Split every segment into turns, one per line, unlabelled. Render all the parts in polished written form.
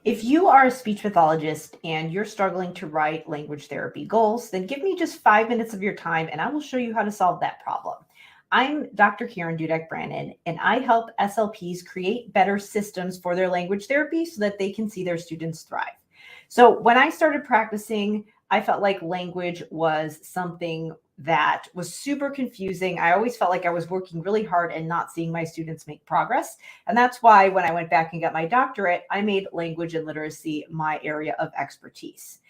If you are a speech pathologist and you're struggling to write language therapy goals, then give me just 5 minutes of your time and I will show you how to solve that problem. I'm Dr. Karen Dudek-Brannan, and I help SLPs create better systems for their language therapy so that they can see their students thrive. So when I started practicing, I felt like language was something that was super confusing. I always felt like I was working really hard and not seeing my students make progress. And that's why when I went back and got my doctorate, I made language and literacy my area of expertise.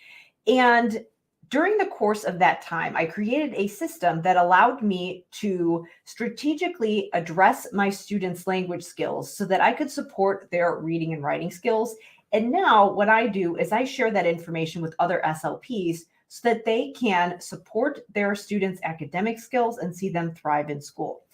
And during the course of that time, I created a system that allowed me to strategically address my students' language skills so that I could support their reading and writing skills. And now what I do is I share that information with other SLPs so that they can support their students' academic skills and see them thrive in school.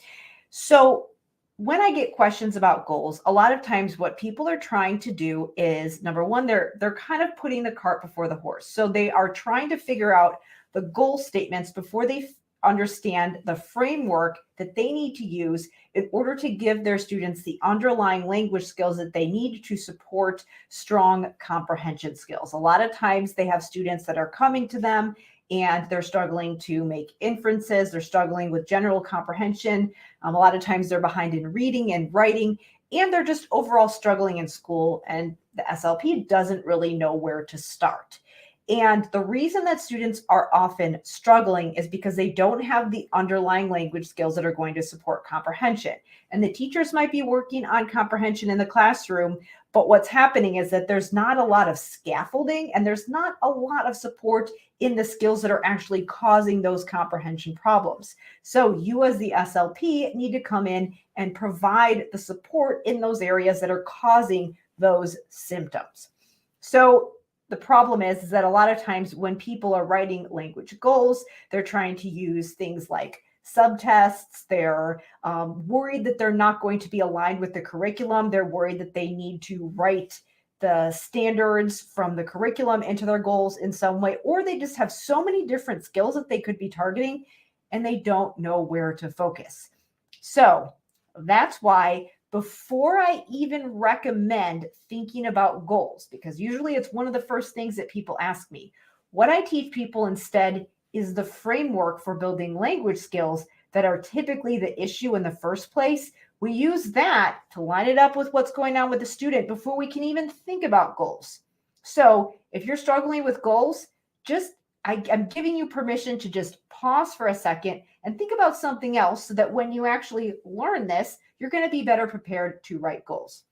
So when I get questions about goals, a lot of times what people are trying to do is, number one, they're kind of putting the cart before the horse. So they are trying to figure out the goal statements before they understand the framework that they need to use in order to give their students the underlying language skills that they need to support strong comprehension skills. A lot of times they have students that are coming to them and they're struggling to make inferences. They're struggling with general comprehension. A lot of times they're behind in reading and writing, and they're just overall struggling in school, and the SLP doesn't really know where to start. And the reason that students are often struggling is because they don't have the underlying language skills that are going to support comprehension. And the teachers might be working on comprehension in the classroom, but what's happening is that there's not a lot of scaffolding and there's not a lot of support in the skills that are actually causing those comprehension problems. So you as the SLP need to come in and provide the support in those areas that are causing those symptoms. So the problem is that a lot of times when people are writing language goals, they're trying to use things like subtests. They're worried that they're not going to be aligned with the curriculum. They're worried that they need to write the standards from the curriculum into their goals in some way, or they just have so many different skills that they could be targeting and they don't know where to focus. So that's why before I even recommend thinking about goals, because usually it's one of the first things that people ask me, what I teach people instead is the framework for building language skills that are typically the issue in the first place. We use that to line it up with what's going on with the student before we can even think about goals. So if you're struggling with goals, I'm giving you permission to just pause for a second and think about something else so that when you actually learn this, you're going to be better prepared to write goals.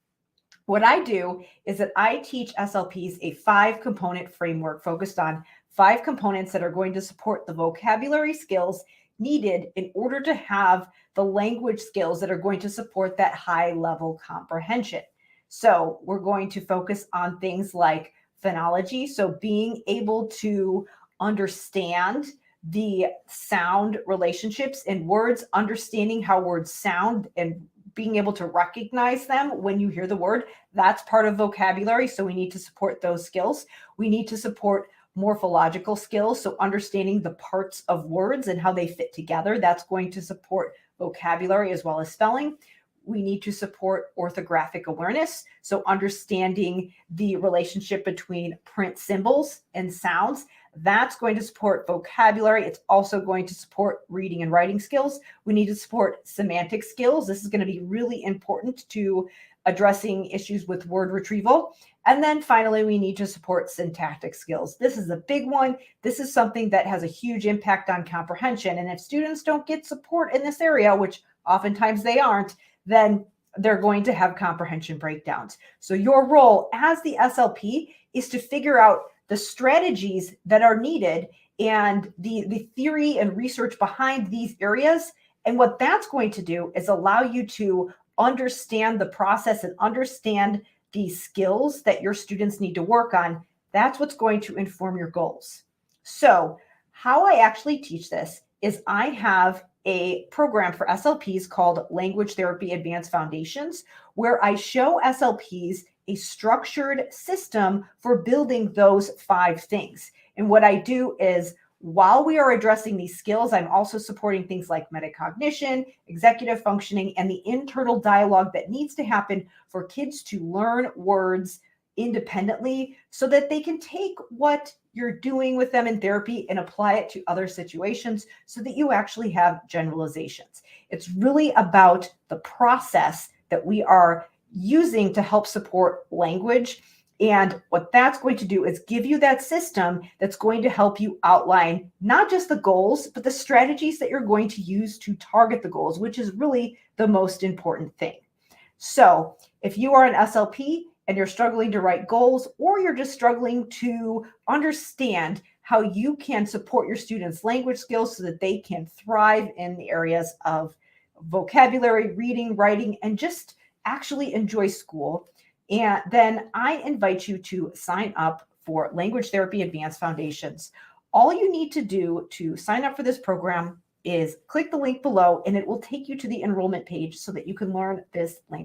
What I do is that I teach SLPs a 5-component framework focused on 5 components that are going to support the vocabulary skills needed in order to have the language skills that are going to support that high-level comprehension. So we're going to focus on things like phonology, so being able to understand the sound relationships in words, understanding how words sound and being able to recognize them when you hear the word. That's part of vocabulary, so we need to support those skills. We need to support morphological skills, so understanding the parts of words and how they fit together. That's going to support vocabulary as well as spelling. We need to support orthographic awareness, so understanding the relationship between print symbols and sounds. That's going to support vocabulary. It's also going to support reading and writing skills. We need to support semantic skills. This is going to be really important to addressing issues with word retrieval. And then finally, we need to support syntactic skills. This is a big one. This is something that has a huge impact on comprehension. And if students don't get support in this area, which oftentimes they aren't, then they're going to have comprehension breakdowns. So your role as the SLP is to figure out the strategies that are needed and the theory and research behind these areas. And what that's going to do is allow you to understand the process and understand the skills that your students need to work on. That's what's going to inform your goals. So how I actually teach this is I have a program for SLPs called Language Therapy Advanced Foundations, where I show SLPs a structured system for building those 5 things. And what I do is, while we are addressing these skills, I'm also supporting things like metacognition, executive functioning, and the internal dialogue that needs to happen for kids to learn words independently so that they can take what you're doing with them in therapy and apply it to other situations so that you actually have generalizations. It's really about the process that we are using to help support language. And what that's going to do is give you that system that's going to help you outline not just the goals, but the strategies that you're going to use to target the goals, which is really the most important thing. So if you are an SLP and you're struggling to write goals, or you're just struggling to understand how you can support your students' language skills so that they can thrive in the areas of vocabulary, reading, writing, and just actually enjoy school, and then I invite you to sign up for Language Therapy Advanced Foundations. All you need to do to sign up for this program is click the link below, and it will take you to the enrollment page so that you can learn this language